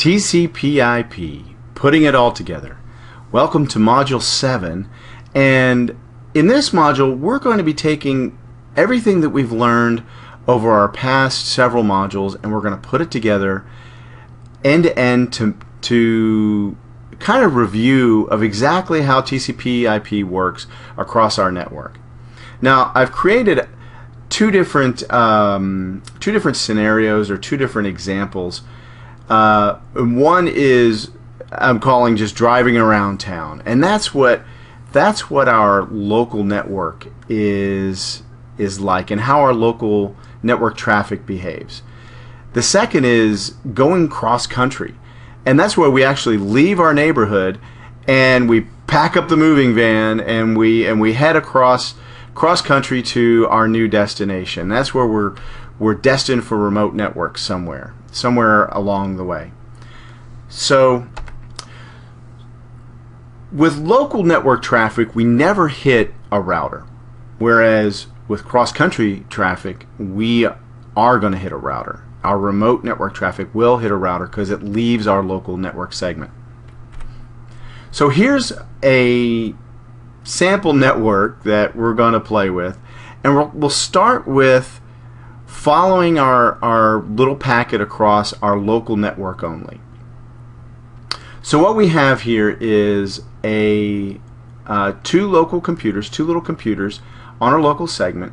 TCP IP, putting it all together. Welcome to Module 7, and in this module we're going to be taking everything that we've learned over our past several modules and we're going to put it together end to end to kind of review of exactly how TCP IP works across our network. Now I've created two different scenarios or two different examples. One is I'm calling just driving around town, and that's what our local network is like, and how our local network traffic behaves. The second is going cross country, and that's where we actually leave our neighborhood and we pack up the moving van and we head across country to our new destination. That's where we're destined for remote networks somewhere along the way. So with local network traffic, we never hit a router, whereas with cross-country traffic, we are going to hit a router. Our remote network traffic will hit a router because it leaves our local network segment. So here's a sample network that we're going to play with, and we'll start with following our little packet across our local network only. So what we have here is two little computers on our local segment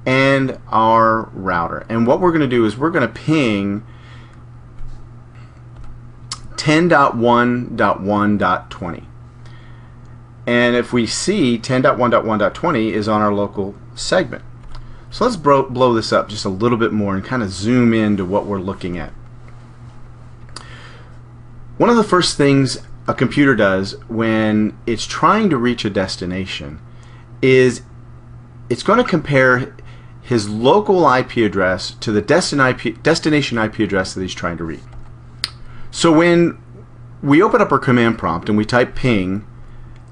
and our router. And what we're going to do is we're going to ping 10.1.1.20. And if we see 10.1.1.20 is on our local segment. So let's blow this up just a little bit more and kind of zoom into what we're looking at. One of the first things a computer does when it's trying to reach a destination is it's going to compare his local IP address to the destination IP address that he's trying to reach. So when we open up our command prompt and we type ping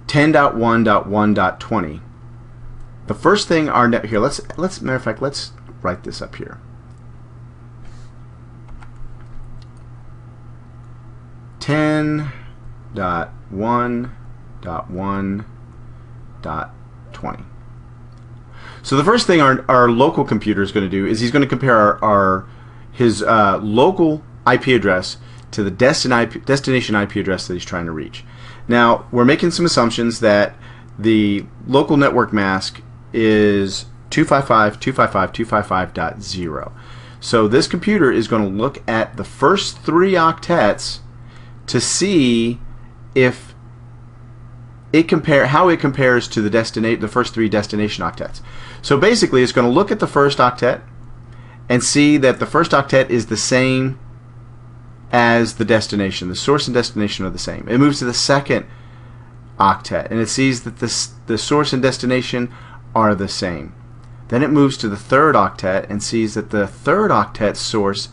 10.1.1.20, the first thing our net here, let's matter of fact, let's write this up here. 10.1.1.20. So the first thing our local computer is going to do is he's going to compare his local IP address to the destination IP address that he's trying to reach. Now we're making some assumptions that the local network mask is 255.255.255.0. So this computer is going to look at the first three octets to see if how it compares to the first three destination octets. So basically it's going to look at the first octet and see that the first octet is the same as the destination. The source and destination are the same. It moves to the second octet and it sees that the source and destination are the same. Then it moves to the third octet and sees that the third octet's source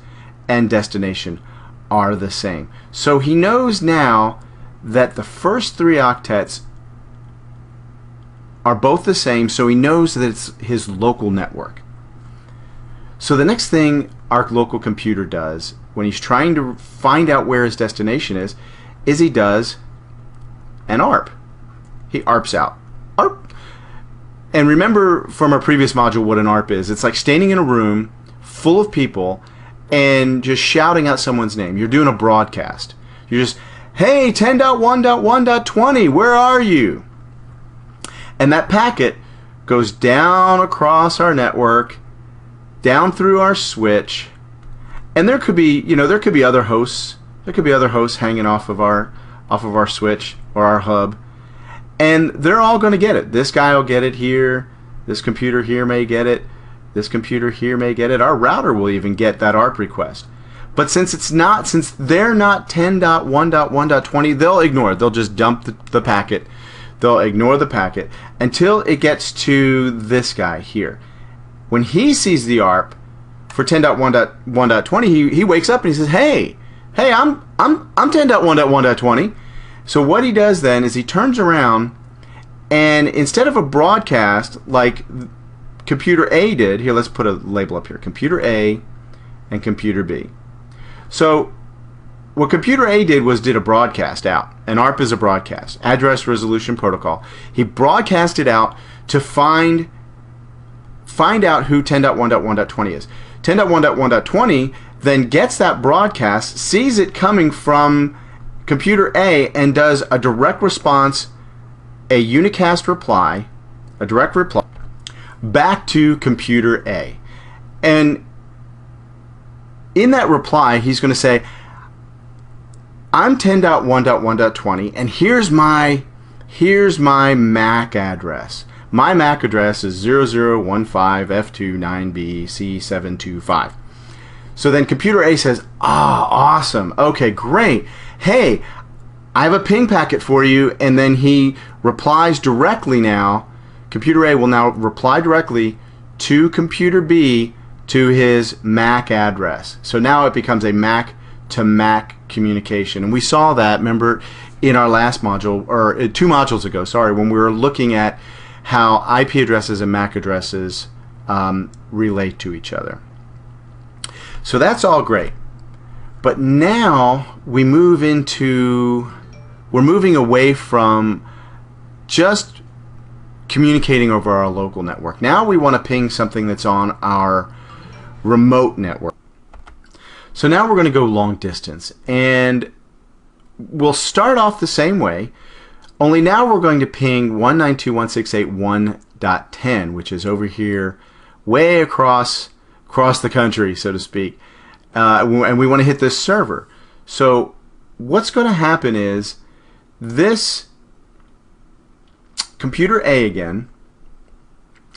and destination are the same. So he knows now that the first three octets are both the same, so he knows that it's his local network. So the next thing our local computer does when he's trying to find out where his destination is he does an ARP. He ARPs out. ARP. And remember from our previous module what an ARP is. It's like standing in a room full of people and just shouting out someone's name. You're doing a broadcast. You're just, hey, 10.1.1.20, where are you? And that packet goes down across our network, down through our switch, and there could be other hosts. There could be other hosts hanging off of our switch or our hub, and they're all going to get it. This guy will get it here. This computer here may get it. This computer here may get it. Our router will even get that ARP request. But since they're not 10.1.1.20, they'll ignore it. They'll just dump the packet. They'll ignore the packet until it gets to this guy here. When he sees the ARP for 10.1.1.20, he wakes up and he says, "Hey, I'm 10.1.1.20." So what he does then is he turns around and instead of a broadcast like computer A did, here let's put a label up here, computer A and computer B. So what computer A did was did a broadcast out. An ARP is a broadcast, address resolution protocol. He broadcasted out to find out who 10.1.1.20 is. 10.1.1.20 then gets that broadcast, sees it coming from computer A, and does a direct response, a unicast reply, a direct reply back to computer A. And in that reply, he's going to say, I'm 10.1.1.20 and here's my MAC address. My MAC address is 0015F29BC725. So then computer A says, awesome. Okay, great. Hey, I have a ping packet for you. And then he replies directly now. Computer A will now reply directly to computer B to his MAC address. So now it becomes a MAC to MAC communication. And we saw that, remember, in our last module, or 2 modules ago, sorry, when we were looking at how IP addresses and MAC addresses relate to each other. So that's all great. But now we're moving away from just communicating over our local network. Now we want to ping something that's on our remote network. So now we're going to go long distance, and we'll start off the same way, only now we're going to ping 192.168.1.10, which is over here way across the country, so to speak, and we want to hit this server. So what's going to happen is this computer A again,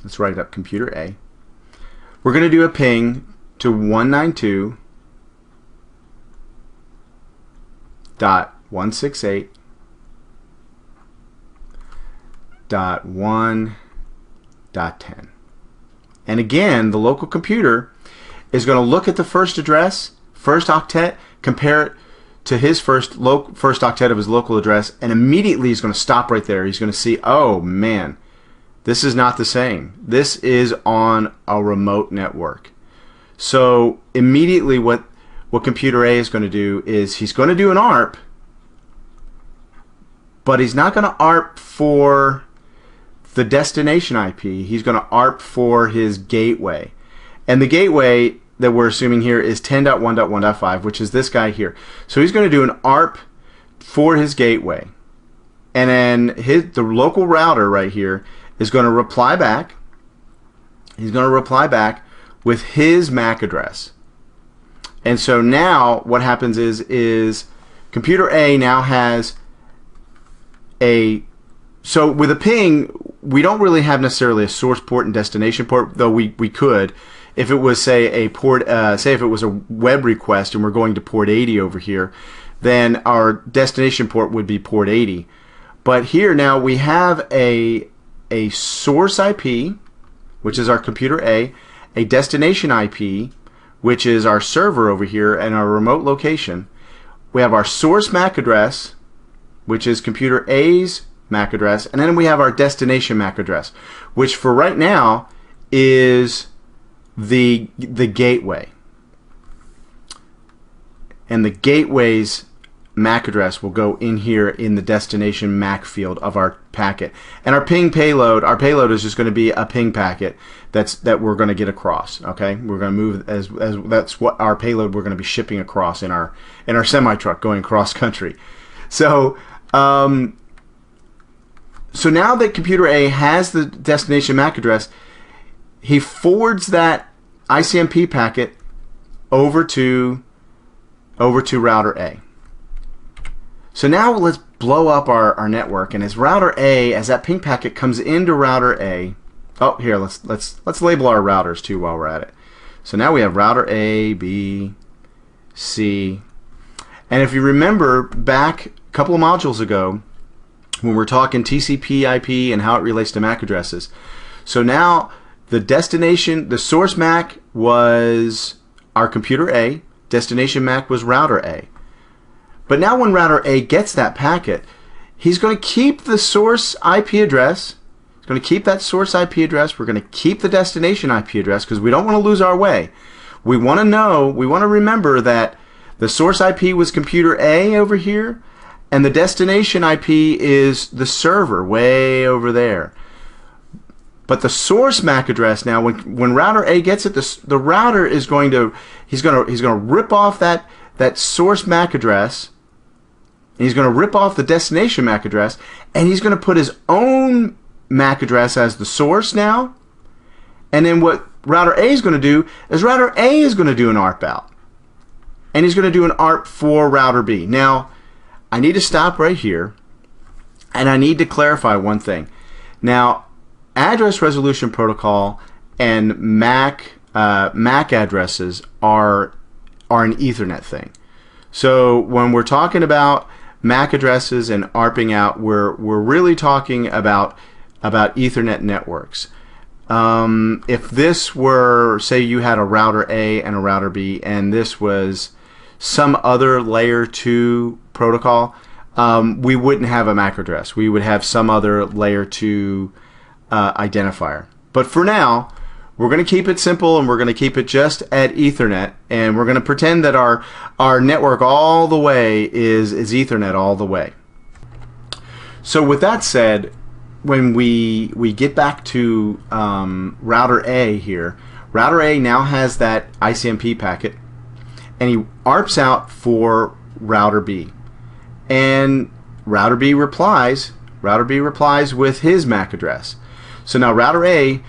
let's write up computer A, we're going to do a ping to 192.168.1.10. And again, the local computer is going to look at the first address, first octet, compare it to his first octet of his local address, and immediately he's going to stop right there. He's going to see, oh man, this is not the same. This is on a remote network. So immediately what computer A is going to do is he's going to do an ARP, but he's not going to ARP for the destination IP. He's going to ARP for his gateway. And the gateway that we're assuming here is 10.1.1.5, which is this guy here. So he's going to do an ARP for his gateway. And then the local router right here is going to reply back. He's going to reply back with his MAC address. And so now what happens is computer A now has so with a ping, we don't really have necessarily a source port and destination port, though we could. If it was, say, a port, say if it was a web request and we're going to port 80 over here, then our destination port would be port 80. But here now we have a source IP, which is our computer A destination IP, which is our server over here and our remote location. We have our source MAC address, which is computer A's MAC address, and then we have our destination MAC address, which for right now is the gateway. And the gateway's MAC address will go in here in the destination MAC field of our packet. And our payload is just going to be a ping packet that we're going to get across. Okay, we're going to move as that's what our payload we're going to be shipping across in our semi truck going cross country. So so now that computer A has the destination MAC address, he forwards that ICMP packet over to router A. So now let's blow up our network, and as that ping packet comes into router A, oh here let's label our routers too while we're at it. So now we have router A, B, C, and if you remember back a couple of modules ago when we're talking TCP IP and how it relates to MAC addresses. So now the source MAC was our computer A, destination MAC was router A. But now when router A gets that packet, he's going to keep the source IP address. He's going to keep that source IP address. We're going to keep the destination IP address because we don't want to lose our way. We want to remember that The source IP was computer A over here, and the destination IP is the server way over there. But the source MAC address now, when router A gets it, the router is going to rip off that source MAC address, and he's going to rip off the destination MAC address, and he's going to put his own MAC address as the source now. And then what router A is going to do is router A is going to do an ARP out, and he's going to do an ARP for router B. Now, I need to stop right here, and I need to clarify one thing. Now, address resolution protocol and MAC addresses are an Ethernet thing. So when we're talking about MAC addresses and ARPing out, we're really talking about Ethernet networks. If this were, say you had a router A and a router B, and this was some other layer 2 protocol, we wouldn't have a MAC address. We would have some other layer 2 identifier. But for now, we're going to keep it simple, and we're going to keep it just at Ethernet, and we're going to pretend that our network all the way is Ethernet all the way. So with that said, when we get back to router A here, router A now has that ICMP packet, and he ARPs out for router B, and router B replies with his MAC address. So now router A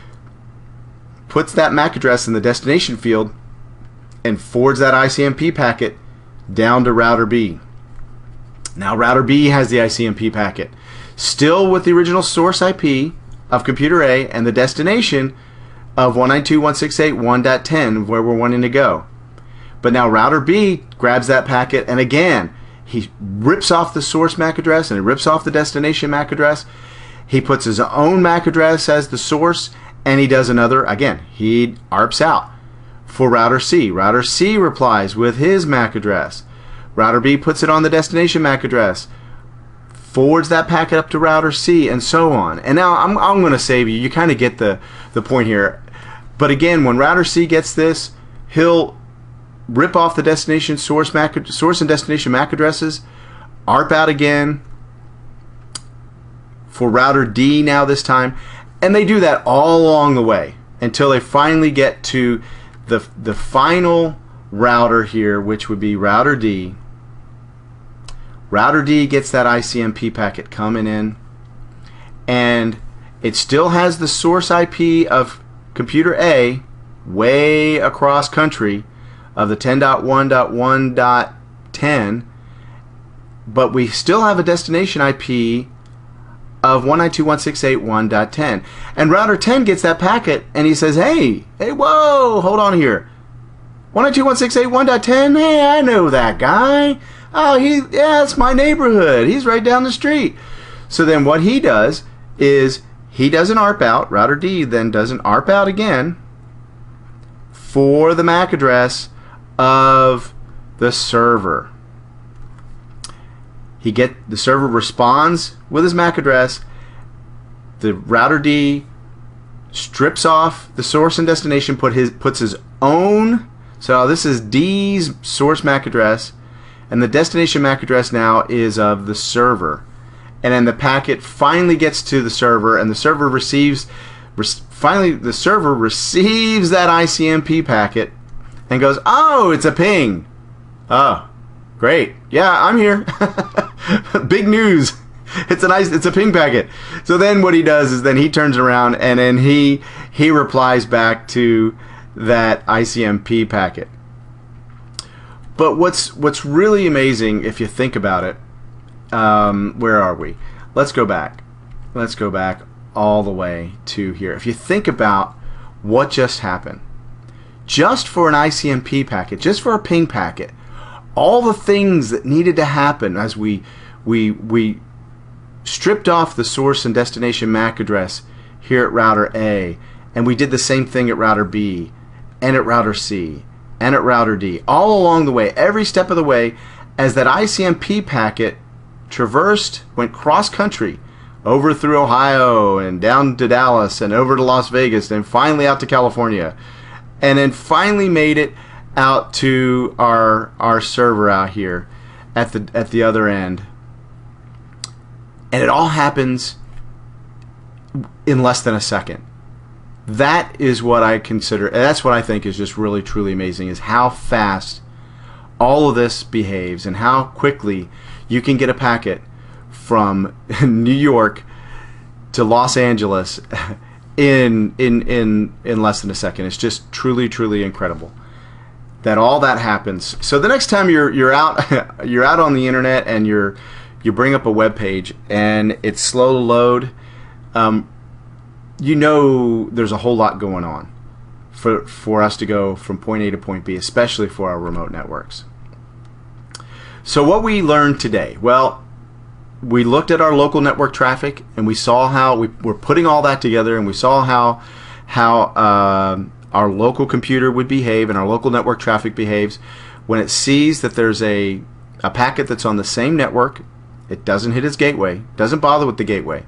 puts that MAC address in the destination field and forwards that ICMP packet down to router B. Now router B has the ICMP packet, still with the original source IP of computer A and the destination of 192.168.1.10, where we're wanting to go. But now router B grabs that packet, and again, he rips off the source MAC address and he rips off the destination MAC address. He puts his own MAC address as the source, and he does another, again, he ARPs out for router C. Router C replies with his MAC address. Router B puts it on the destination MAC address, forwards that packet up to router C, and so on. And now I'm going to save you. You kind of get the point here. But again, when router C gets this, he'll rip off the destination source and destination MAC addresses, ARP out again for router D now this time, and they do that all along the way until they finally get to the final router here, which would be router D. Router D gets that ICMP packet coming in, and it still has the source IP of computer A way across country of the 10.1.1.10, but we still have a destination IP of 192.168.1.10, and router 10 gets that packet, and he says, hey, whoa, hold on here, 192.168.1.10, hey, I know that guy. Oh, yeah, it's my neighborhood. He's right down the street. So then what he does is he does an ARP out. Router D then does an ARP out again for the MAC address of the server. The server responds with his MAC address. The router D strips off the source and destination, puts his own. So this is D's source MAC address, and the destination MAC address now is of the server. And then the packet finally gets to the server, and the server receives that ICMP packet and goes, oh, it's a ping. Oh, great. Yeah, I'm here. Big news. It's a ping packet. So then what he does is then he turns around and then he replies back to that ICMP packet. But what's really amazing, if you think about it, where are we? Let's go back. Let's go back all the way to here. If you think about what just happened, just for an ICMP packet, just for a ping packet, all the things that needed to happen as we stripped off the source and destination MAC address here at router A, and we did the same thing at router B, and at router C, and at router D, all along the way, every step of the way, as that ICMP packet went cross-country, over through Ohio, and down to Dallas, and over to Las Vegas, and finally out to California, and then finally made it out to our server out here at the other end, and it all happens in less than a second. That is what I consider, that's what I think is just really truly amazing, is how fast all of this behaves and how quickly you can get a packet from New York to Los Angeles in less than a second. It's just truly incredible that all that happens. So the next time you're out you're out on the internet and you bring up a web page and it's slow to load, you know there's a whole lot going on for us to go from point A to point B, especially for our remote networks. So what we learned today, well, we looked at our local network traffic and we saw how we're putting all that together, and we saw how our local computer would behave and our local network traffic behaves when it sees that there's a packet that's on the same network. It doesn't hit its gateway, doesn't bother with the gateway,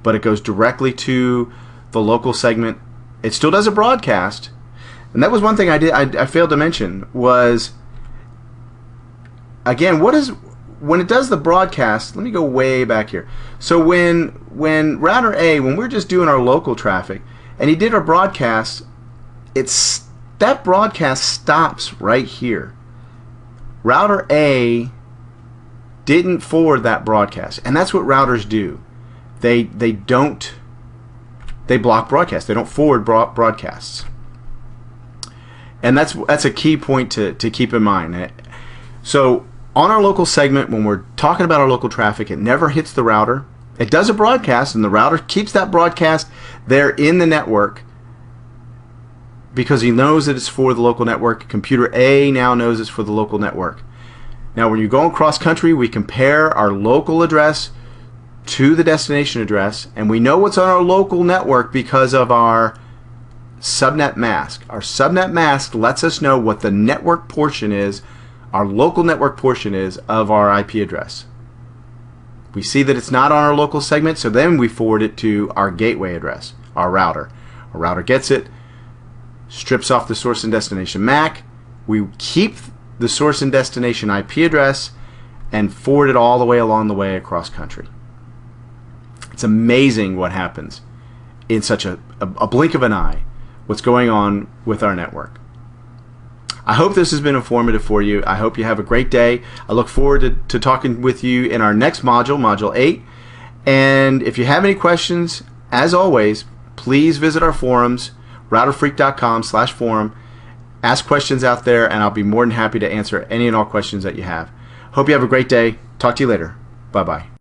but it goes directly to the local segment. It still does a broadcast, and that was one thing I failed to mention was, again, when it does the broadcast, let me go way back here. So when router A, when we're just doing our local traffic, and he did our broadcast, that broadcast stops right here. Router A didn't forward that broadcast, and that's what routers do. They block broadcasts. They don't forward broadcasts, and that's a key point to keep in mind. So on our local segment, when we're talking about our local traffic, it never hits the router. It does a broadcast, and the router keeps that broadcast there in the network because he knows that it's for the local network. Computer A now knows it's for the local network. Now when you go across country, we compare our local address to the destination address, and we know what's on our local network because of our subnet mask. Our subnet mask lets us know what the network portion is, our local network portion is, of our IP address. We see that it's not on our local segment, so then we forward it to our gateway address, our router. Our router gets it, strips off the source and destination MAC. We keep the source and destination IP address and forward it all the way along the way across country. It's amazing what happens in such a blink of an eye, what's going on with our network. I hope this has been informative for you. I hope you have a great day. I look forward to talking with you in our next module, Module 8. And if you have any questions, as always, please visit our forums, routerfreak.com/forum. Ask questions out there, and I'll be more than happy to answer any and all questions that you have. Hope you have a great day. Talk to you later. Bye-bye.